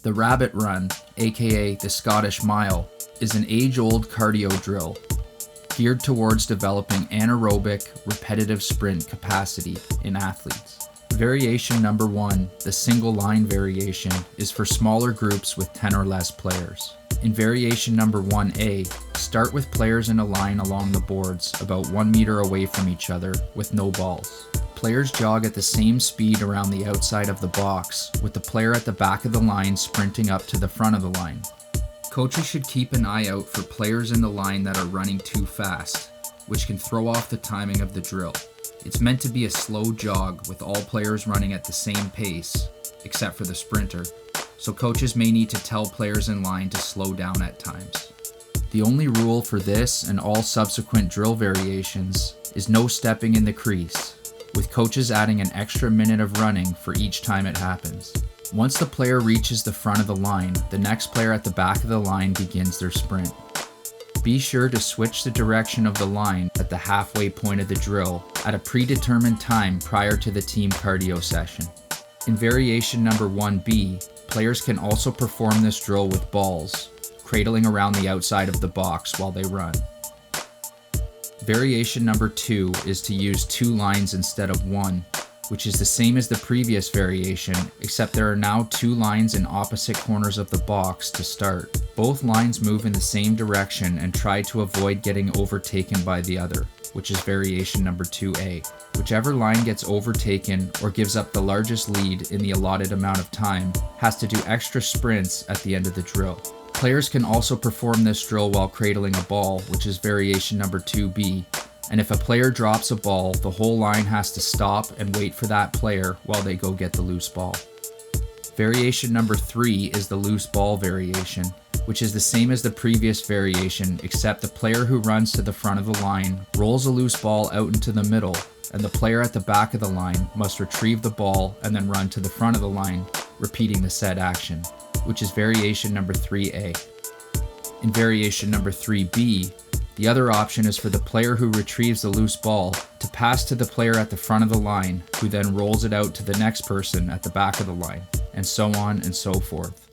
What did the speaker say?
The rabbit run, aka the Scottish Mile, is an age-old cardio drill geared towards developing anaerobic, repetitive sprint capacity in athletes. Variation number 1, the single line variation, is for smaller groups with 10 or less players. In variation number 1A, start with players in a line along the boards about 1 meter away from each other with no balls. Players jog at the same speed around the outside of the box, with the player at the back of the line sprinting up to the front of the line. Coaches should keep an eye out for players in the line that are running too fast, which can throw off the timing of the drill. It's meant to be a slow jog with all players running at the same pace, except for the sprinter, so coaches may need to tell players in line to slow down at times. The only rule for this and all subsequent drill variations is no stepping in the crease, with coaches adding an extra minute of running for each time it happens. Once the player reaches the front of the line, the next player at the back of the line begins their sprint. Be sure to switch the direction of the line at the halfway point of the drill at a predetermined time prior to the team cardio session. In variation number 1B, players can also perform this drill with balls, cradling around the outside of the box while they run. Variation number 2 is to use 2 lines instead of 1, which is the same as the previous variation, except there are now 2 lines in opposite corners of the box to start. Both lines move in the same direction and try to avoid getting overtaken by the other, which is variation number 2A. Whichever line gets overtaken or gives up the largest lead in the allotted amount of time has to do extra sprints at the end of the drill. Players can also perform this drill while cradling a ball, which is variation number 2B, and if a player drops a ball, the whole line has to stop and wait for that player while they go get the loose ball. Variation number 3 is the loose ball variation, which is the same as the previous variation, except the player who runs to the front of the line rolls a loose ball out into the middle, and the player at the back of the line must retrieve the ball and then run to the front of the line, repeating the said action, which is variation number 3A. In variation number 3B, the other option is for the player who retrieves the loose ball to pass to the player at the front of the line, who then rolls it out to the next person at the back of the line, and so on and so forth.